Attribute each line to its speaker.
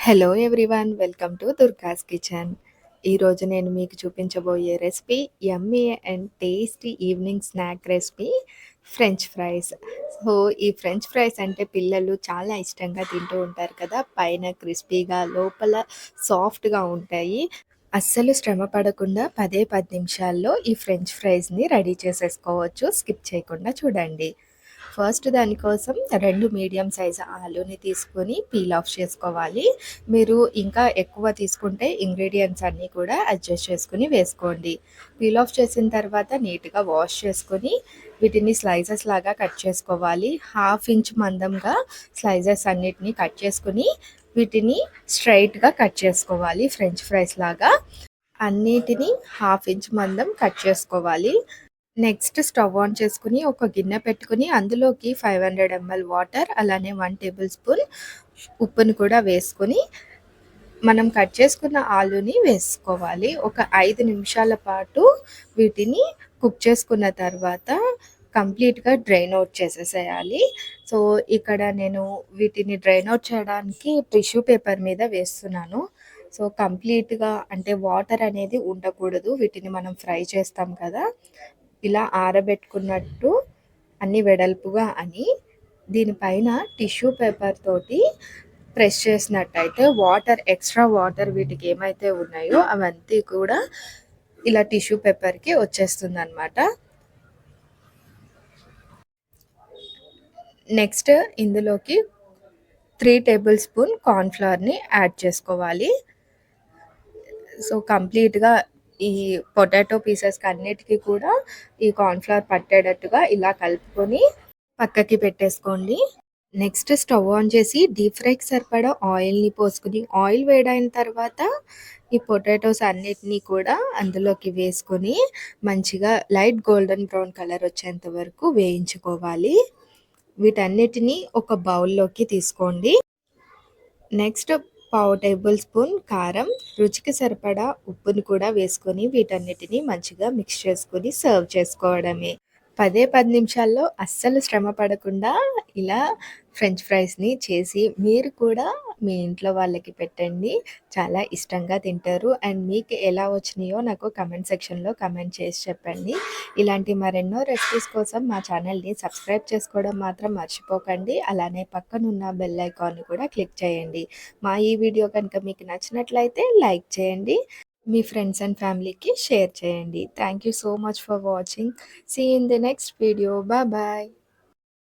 Speaker 1: Hello everyone, welcome to Durga's kitchen. ఈరోజు నేను మీకు చూపించబోయే recipe yummy and tasty evening snack recipe French fries. So ఈ ఫ్రెంచ్ ఫ్రైస్ అంటే పిల్లలు చాలా ఇష్టంగా తింటూ ఉంటారు కదా. పైన క్రిస్పీగా, లోపల సాఫ్ట్గా ఉంటాయి. అస్సలు శ్రమ పడకుండా 10 నిమిషాల్లో ఈ ఫ్రెంచ్ ఫ్రైస్ని రెడీ చేసేసుకోవచ్చు. స్కిప్ చేయకుండా చూడండి. ఫస్ట్ దానికోసం 2 మీడియం సైజు ఆలూని తీసుకొని పీల్ ఆఫ్ చేసుకోవాలి. మీరు ఇంకా ఎక్కువ తీసుకుంటే ఇంగ్రీడియంట్స్ అన్నీ కూడా అడ్జస్ట్ చేసుకుని వేసుకోండి. పీల్ ఆఫ్ చేసిన తర్వాత నీట్గా వాష్ చేసుకొని వీటిని స్లైసెస్ లాగా కట్ చేసుకోవాలి. 1/2 ఇంచ్ మందంగా స్లైసెస్ అన్నిటిని కట్ చేసుకుని వీటిని స్ట్రైట్గా కట్ చేసుకోవాలి. ఫ్రెంచ్ ఫ్రైస్ లాగా అన్నిటిని 1/2 ఇంచ్ మందం కట్ చేసుకోవాలి. నెక్స్ట్ స్టవ్ ఆన్ చేసుకుని ఒక గిన్నె పెట్టుకుని అందులోకి 500 ml వాటర్, అలానే 1 టేబుల్ స్పూన్ ఉప్పును కూడా వేసుకొని మనం కట్ చేసుకున్న ఆలూని వేసుకోవాలి. ఒక 5 నిమిషాల పాటు వీటిని కుక్ చేసుకున్న తర్వాత కంప్లీట్గా డ్రైన్ అవుట్ చేసేసేయాలి. సో ఇక్కడ నేను వీటిని డ్రైన్ అవుట్ చేయడానికి టిష్యూ పేపర్ మీద వేస్తున్నాను. సో కంప్లీట్గా అంటే వాటర్ అనేది ఉండకూడదు. వీటిని మనం ఫ్రై చేస్తాం కదా, ఇలా ఆరబెట్టుకున్నట్టు అన్ని వెడల్పుగా అని దీనిపైన టిష్యూ పేపర్ తోటి ప్రెస్ చేసినట్టయితే ఎక్స్ట్రా వాటర్ వీటికి ఏమైతే ఉన్నాయో అవంతా కూడా ఇలా టిష్యూ పేపర్కి వచ్చేస్తుంది అనమాట. నెక్స్ట్ ఇందులోకి 3 టేబుల్ స్పూన్ కార్న్ఫ్లవర్ని యాడ్ చేసుకోవాలి. సో కంప్లీట్గా ఈ పొటాటో పీసెస్కి అన్నిటికీ కూడా ఈ కార్న్ఫ్లవర్ పట్టేటట్టుగా ఇలా కలుపుకొని పక్కకి పెట్టేసుకోండి. నెక్స్ట్ స్టవ్ ఆన్ చేసి డీప్ ఫ్రైకి సరిపడా ఆయిల్ని పోసుకుని, ఆయిల్ వేడైన తర్వాత ఈ పొటాటోస్ అన్నిటినీ కూడా అందులోకి వేసుకొని మంచిగా లైట్ గోల్డెన్ బ్రౌన్ కలర్ వచ్చేంత వరకు వేయించుకోవాలి. వీటన్నిటిని ఒక బౌల్లోకి తీసుకోండి. నెక్స్ట్ 1/2 టేబుల్ స్పూన్ కారం, రుచికి సరిపడా ఉప్పును కూడా వేసుకొని వీటన్నిటిని మంచిగా మిక్స్ చేసుకొని సర్వ్ చేసుకోవడమే. 10 నిమిషాల్లో అస్సలు శ్రమ పడకుండా ఇలా ఫ్రెంచ్ ఫ్రైస్ని చేసి మీరు కూడా మీ ఇంట్లో వాళ్ళకి పెట్టండి. చాలా ఇష్టంగా తింటారు. అండ్ మీకు ఎలా వచ్చినాయో నాకు కమెంట్ సెక్షన్లో కమెంట్ చేసి చెప్పండి. ఇలాంటి మరెన్నో రెసిపీస్ కోసం మా ఛానల్ని సబ్స్క్రైబ్ చేసుకోవడం మాత్రం మర్చిపోకండి. అలానే పక్కనున్న బెల్ ఐకాన్ని కూడా క్లిక్ చేయండి. మా ఈ వీడియో కనుక మీకు నచ్చినట్లయితే లైక్ చేయండి. మీ ఫ్రెండ్స్ అండ్ ఫ్యామిలీకి షేర్ చేయండి. Thank you so much for watching. See you in the next video. Bye bye.